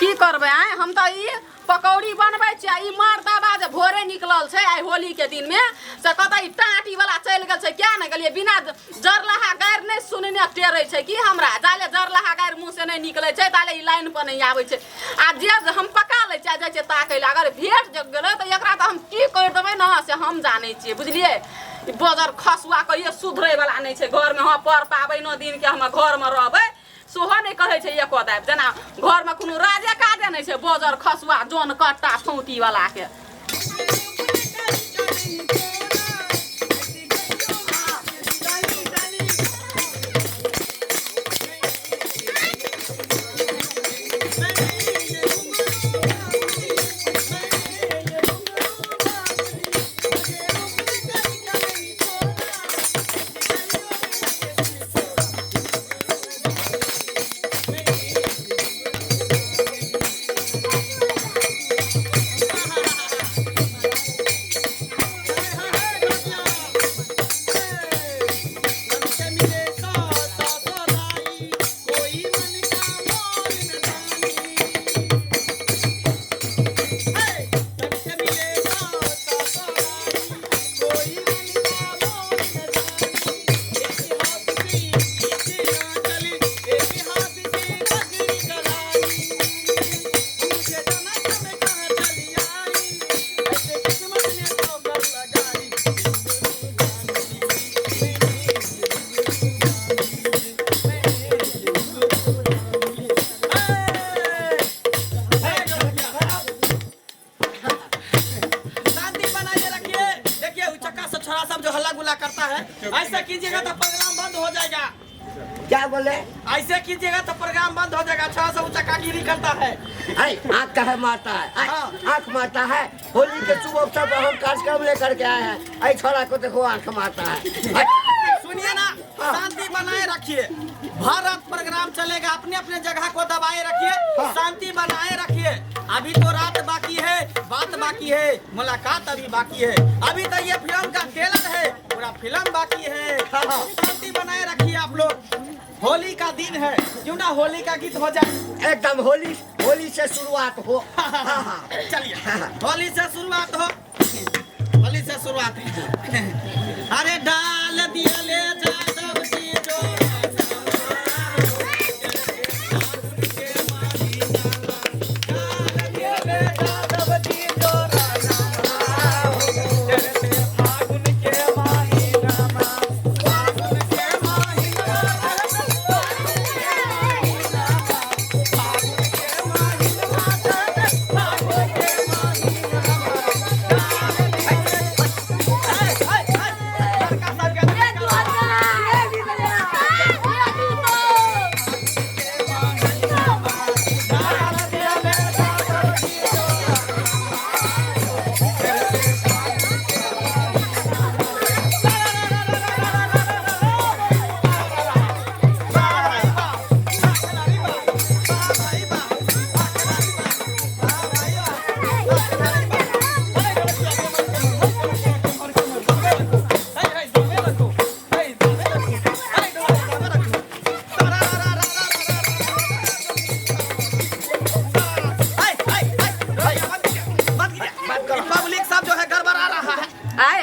की करबै आइ हम तऽ ई पकौड़ी बनबै छी ई मर्दबा जे भोरे निकलल छै आइ होली के दिन में से कतऽ ई टाटी वाला चलि गेल छै क्या ने गेलिए बिना जरलहा गारि नहीं सुनने टेरै छै कि हमरा जाले जरलहा गारि मुंह से नहीं निकलै छै ताले ई लाइन पर नहीं आबै छै आ जे हम पका लै छै जाइ छै ताकै ले अगर भेट जग गेलै तऽ एकरा तऽ हम की करि देबै न से हम जानै छियै बुझलियै ई बजर खसुआ कहियो सुधरै वाला नहीं छै घर में हाँ पर पाबै न दिन के हम घर में रहबै सोहो नहीं कहै छै एको दाब जेना घर में कोनो राजे काजे नहीं छै बजर खसुआ जोन कट्टा फौती वाला के ऐसे कीजिएगा तो प्रोग्राम बंद हो जाएगा। क्या बोले? ऐसे कीजिएगा तो प्रोग्राम बंद हो जाएगा। थोड़ा सा चकागिरी करता है। आँख का है मारता है, आँख मारता है। होली के शुभ अवसर पर हम कार्यक्रम लेकर के आए हैं। ऐ छोरा को देखो आँख मारता है। सुनिए ना, शांति बनाए रखिए। भारत प्रोग्राम चलेगा, अपने अपने जगह को दबाए रखिए, शांति बनाए रखिए। अभी तो रात बाकी है, बात बाकी है, मुलाकात अभी बाकी है। अभी तो ये फिल्म का ट्रेलर है, पूरा फिल्म बाकी है। शांति बनाए रखिए आप लोग। होली का दिन है, क्यों ना होली का गीत हो जाए। एकदम होली से शुरुआत हो। चलिए होली से शुरुआत हो। होली से शुरुआत है। अरे डाल दिया ले जा सब चीजों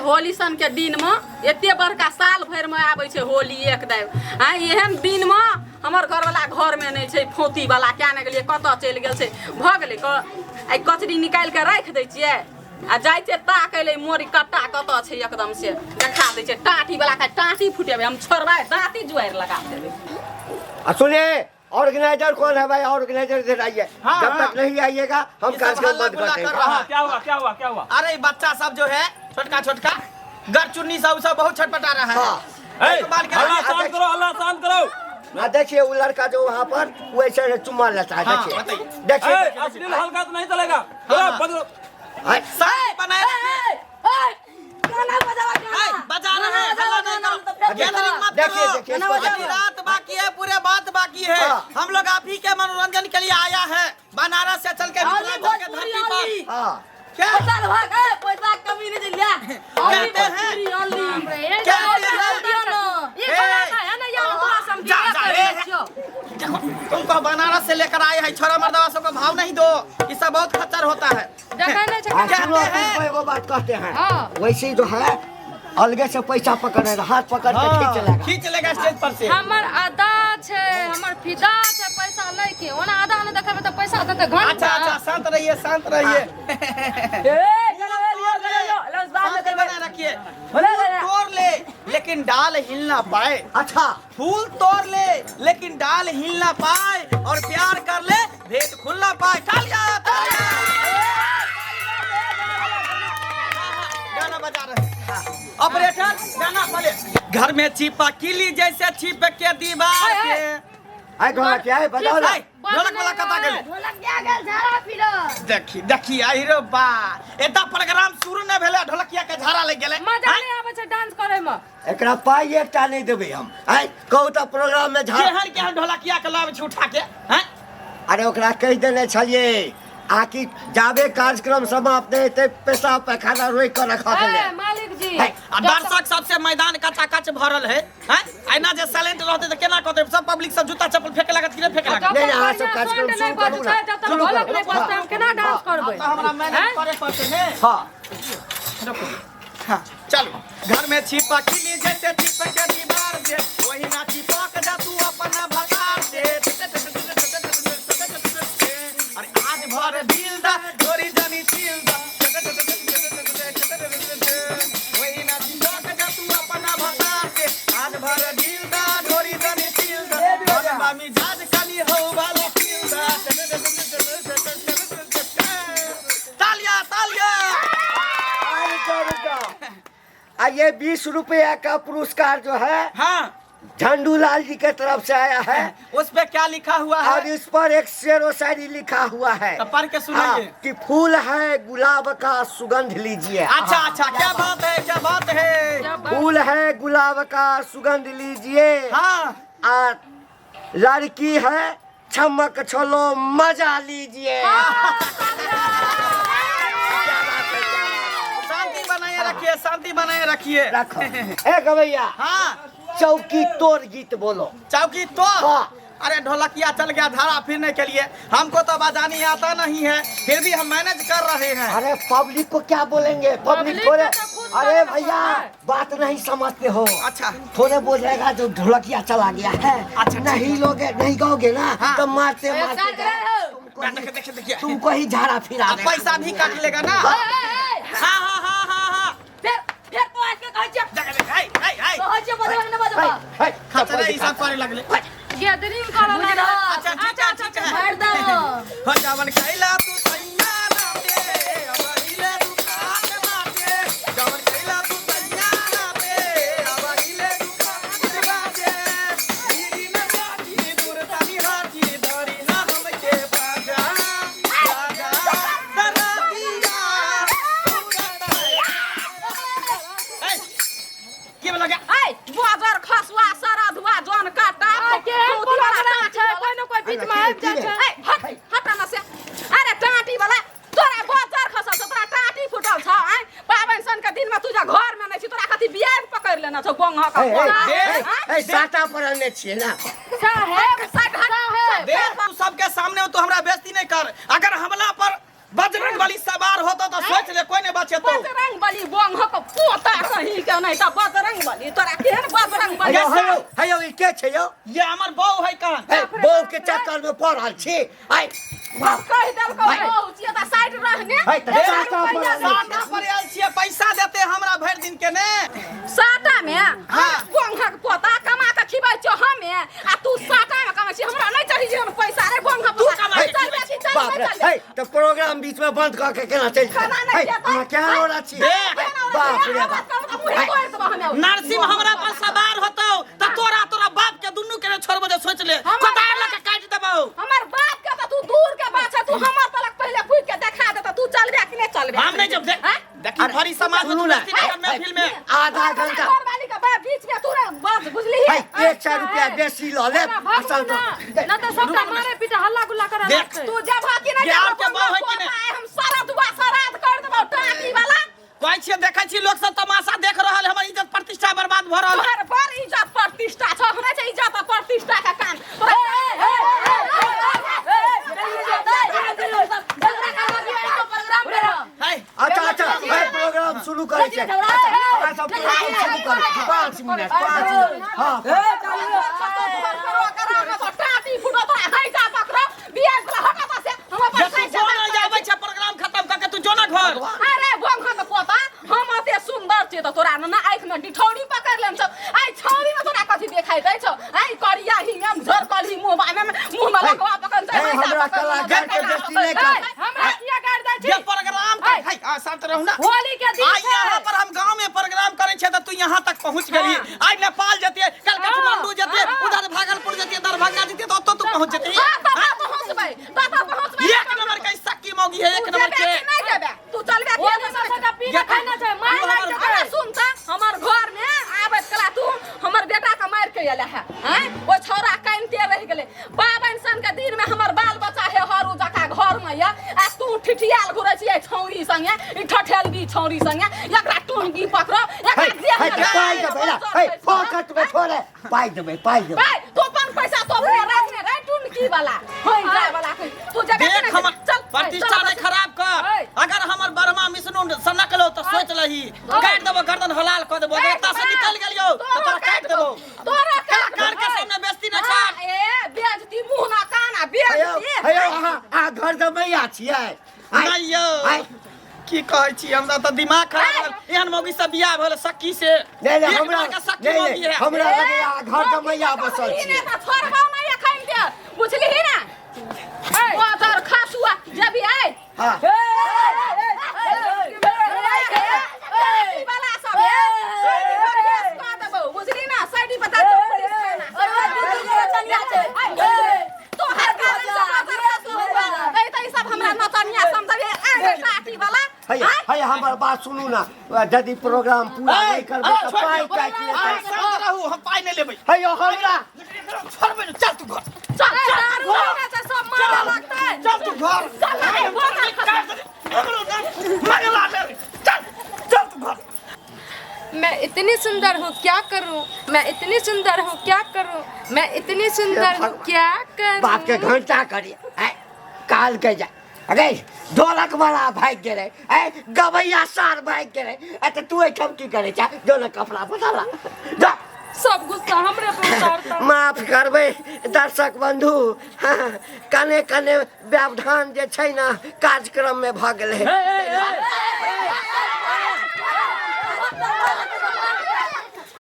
होली सन के दिन में एते बड़का साल भर में आबै छै होली एक दाव एहन दिन में हमर घर वाला घर में नहीं छै फोती वाला क्या ने गेलिए कत चल गेल छै भ गेलै आई कचरी निकाल के राख दै छियै आ जाय छै ताकै ले मोरी कट्टा कत छै एकदम से देखा दै छै टाटी वाला का टाटी फुटेबे हम छोड़बा दांती जुआर लगा देबे। सुनिए ऑर्गेनाइजर कौन है भाई? ऑर्गेनाइजर इधर आइए। जब तक नहीं आइएगा हम कार्यक्रम बंद कर देंगे। क्या हुआ? अरे बच्चा सब जो है छोटका गरचुन्नी सब बहुत छटपटा रहा है। अल्लाह शांत करो। ना देखिए वो लड़का जो वहाँ पर वैसे चुम्मा लेता है। देखिए अश्लील हल्का तो नहीं चलेगा। बजा रहे हैं, देखिए रात बाकी है, पूरे बात बाकी है। हम लोग आप ही के मनोरंजन के लिए आया है। बनारस से चल के धरती पर क्या पैसा कमी नहीं लिया कहते हैं देखो तुमको बनारस से लेकर आए हैं, छोरा मर्दवा सबको भाव नहीं दो, इससे बहुत खच्चर होता है। सुनो, तुमको एगो बात कहते हैं, वैसे ही जो है अलगे से पैसा पकड़े, हाथ पकड़ के खींच लेगा स्टेज पर से। हमर आदा छे, हमर फिदा छे पैसा लेके, ओना आदा ने देखबे त पैसा देते घंटा। अच्छा शांत रहिए, शांत रहिए। बना रखिए, तोड़ ले लेकिन डाल हिल ना पाए। अच्छा, फूल तोड़ ले लेकिन डाल हिल ना पाए, और प्यार कर ले भेद खुल ना पाए। तालियां तालियां। गाना बजा रहे ऑपरेटर, गाना बोले। घर में छिपा किली जैसे छिप के दीवार के। आई ढोलक क्या है बताओ ना। ढोलक वाला कता गेल, ढोलक क्या गेल झाड़ा फिरो। देखी देखी आई रे बा, एता प्रोग्राम शुरू न भेले ढोलकिया के झाड़ा लग गेले। मजा नहीं आवे छे डांस करे में। एकरा पाई एकटा नहीं देबे हम। आई कहू त प्रोग्राम में झाड़ केहन ढोलकिया के लावे छ उठा के हैं। अरे ओकरा कह देने छलिए आकि जाबे कार्यक्रम समाप्त हेते पेशाब पैखाना रोक कर रखा देले। मालिक जी आ दर्शक सबसे मैदान कचाकच भरल है हैं। आइना जे साइलेंट रहते त केना कहते, सब पब्लिक सब जूता चप्पल फेंके लागत कि नहीं फेंके लागत। नहीं अहाँ सब कार्यक्रम शुरू करू ना। ढोलक नहीं बजते हम केना डांस करबै। तो हमरा मैनेज करे पड़ते ने। हां हां चलो। घर में छिपा किली जैसे छिप के दीवार से, वही ना छिपक जा तू अपना भकार से। अरे आज भर दिल दा थोड़ी जनी चिल दा, वही ना छिपक जा तू अपना भकार से। आज भर दिल दा थोड़ी जनी चिल दा, और बामी जाज कली हो वाला फील दा। तालियां तालियां। ये 20 रुपया का पुरस्कार जो है हाँ झंडूलाल जी के तरफ से आया है। उस पे क्या लिखा हुआ और है? इस पर एक शेर व शायरी लिखा हुआ है। तो पढ़ के सुनाइए। कि फूल है गुलाब का सुगंध लीजिए। अच्छा अच्छा, क्या बात है, क्या बात है। फूल है गुलाब का सुगंध लीजिए। हाँ और लड़की है चमक छलो मजा लीजिए। शांति बनाए रखिए, शांति बनाए रखिए। रखो ए गवैया, हाँ चौकी तोड़ गीत बोलो। चौकी तो हाँ। अरे ढोलकिया चल गया धारा फिरने के लिए, हमको तो बजानी आता नहीं है, फिर भी हम मैनेज कर रहे हैं। अरे पब्लिक को क्या बोलेंगे, पब्लिक थोड़े। अरे भैया बात नहीं समझते हो। अच्छा थोड़े बोलेगा जो ढोलकिया चला गया है। अच्छा, नहीं लोगे, नहीं गाओगे ना हाँ। तो मारते मारते देखिए देखिए, तुमको ही झाड़ा फिरा अब पैसा भी काट लेगा ना। हाँ हाँ हाँ हाँ हाँ। फिर तो आज के कहै छै कहै छै बदवा न बदवा खतरा ई सब करे लगले। गैदरिंग करला ना। अच्छा ठीक है ठीक है। मार दो हो जावन खैला तू सैया ना दे, अब इले दुकान बाटे। जावन खैला तू सैया ना दे, अब इले दुकान बाटे। दीदी न बाटी दूर तनी हाथी धरी ना हमके बाजा बाजा दरा दिया उड़ता है। के बोला गया? ए बाजार खसवा सारा धुआ जन काटा के प्रोग्राम छै, कोई न कोई बीच में आबि जाय छै। ए हट ना से। अरे टाटी वाला तोरा बाजार खसल छ, तोरा टाटी फुटल छ। हैं पावन सन के दिन में तुझा घर में नहीं छी, तोरा खातिर बियाह पकड़ लेना छ गोंगा का। साटा पड़ने छिए ना। साहेब साहेब देख तू सबके सामने तो हमरा बेइज्जती नहीं कर। अगर हमला पर बजरंग बली सवार होता तो सोच ले कोई नहीं बचे तो। बजरंग बली गोंगा का पोता कहीं के नहीं त बजरंग बली तोरा केहन बजरंग बली। हेयो हेयो हेयो ई के छै यो? ये हमर बहू है कान। बहू के चक्कर में पड़ल छी। आई कह देल को बहु त साइड रहने। साटा साटा पर आयल छिए, पैसा देते हमरा भर दिन के ने। साटा में हाँ। गोंगा के पोता कमा के खिबै छ हमे, आ तू साटा में कमाइ छी, हमरा नहीं चढ़ी जे पैसा रे गोंगा तू पोता कमाइ चल बेटी चल बाप रे, चल। हे तो प्रोग्राम बीच में बंद करके केना चल खाना नहीं देता। क्या हो रहा छी? बाप रे बाप। नरसिंह हमरा पर सवार होतो त तोरा तोरा बाप के दुन्नु के छोड़बो जे सोच ले। कोदार लके काट देबो। हमर बाप के त तू दूर के बात है, तू हमर तलक पहले पूछ के देखा दे त तू चलबे कि नहीं चलबे। हम नहीं जब देखी भरी समाज में महफिल में आधा घंटा घर वाली के बाप बीच में तू बात बुझली है। 100 रुपया बेसी ल ले। असल तो ना तो सबका मारे पीटे हल्ला गुल्ला करे देख, लगतै। तू जब हाकी नहीं ज्ञान के बहू है कि नहीं? हम सारा दुआ सराद कर देबो टाटी वाला। कोई छिए देखै छी लोग सब तमाशा देख रहल, हमर इज्जत प्रतिष्ठा बर्बाद भ रहल। घर पर इज्जत प्रतिष्ठा छ, हमरे छै इज्जत और प्रतिष्ठा का कान। अच्छा हमरा सब शुरू कर 5 मिनट हां टाटी फुटो तो है जा पकड़ो बियाह वाला हटा से हम जे तू जो ना जाबै छै प्रोग्राम खत्म करके तू जो ना घर अरे भंग के पोता हम अते सुंदर छे त तोरा न आँख में डिठौरी पकड़ लेम छ आई छौरी में तोरा कथि देखाइ दै छ आई करिया ही में झर कली मुंह में लगवा पकड़ छै हमरा कलाकार के बेइज्जती नहीं कर हमरा किया कर दै जे छी प्रोग्राम है आ शांत रहू ना होली के दिन आज यहाँ पर हम गांव में प्रोग्राम करे छे त तू यहाँ तक पहुंच गेली आज नेपाल जतिए कल काठमांडू जतिए उधर भागलपुर जतिए दरभंगा जतिए तो तू पहुंच जतिए पहुंचबै एक नंबर के सक्की मौगी है एक नंबर के नहीं देबे तू चलबे के पी के खाना छै मार लाग अरे सुन त हमर घर में आबत कला तू हमर बेटा के मार के एला है हैं ओ छोरा कानते रह गेले बाबन सन के दिन में हमर बाल बच्चा है हरू जका घर में या आ तू ठिठियाल घुरै छी छौरी संगे ई ठठेलबी छौरी संगे एकरा टूंगी पकड़ो एकरा जेल में पाई दे बेला हे पॉकेट में छोड़े पाई दे भाई तू अपन पैसा तो रख ने रे टूंगी वाला होई जाय वाला तू जगह देख हमर प्रतिष्ठा नहीं खराब कर अगर हमर बर्मा मिसनु सनकलो तो सोच लही काट देबो गर्दन हलाल क देबो एता से निकल गेलियो तो तोरा काट देबो तोरा कलाकार के सामने बेइज्जती न कर ए बेइज्जती मुंह ना कान आ बेइज्जती हेयो आ घर द मैया छियै नहीं यो की कहै छी हमरा त दिमाग खराब भेल एहन मौगी से बियाह भेल सखी से नहीं हमरा सखी मौगी है हमरा लगे आ घर द मैया बसल ई छियै ने त छोड़बो नहीं एखन के बुझलिही ना ओ तर खासुआ जबी आइ हां वाला सब है का देबो बुझली ना साइडी बता दो पुलिस थाना अरे चनिया छै तो हर कारण सब खासुआ ए त ई सब हमरा नचनिया समझबे ए लाठी वाला है हमर बात सुनू ना यदि प्रोग्राम पूरा नहीं करबे त पाई काट लेतै शांत रहू हम पाई नहीं लेबै हेयो हमरा छोड़बे चल तू घर चल दारू से सब मार लगतै चल तू घर चल नहीं मंगला ले चल तू घर मैं इतनी सुंदर हूँ क्या करूँ मैं इतनी सुंदर हूँ क्या करूँ मैं इतनी सुंदर हूँ क्या करूँ बाप के घंटा करिए काल के जा अरे ढोलक वाला भाग गेले गवैया सार भाग गेले त तू एठम की करे छा ढोलक कपड़ा बदला जा सब गुस्सा हमरे पे उतारता माफ करबे दर्शक बंधु कने कने व्यवधान जे छै ना कार्यक्रम में भ गेले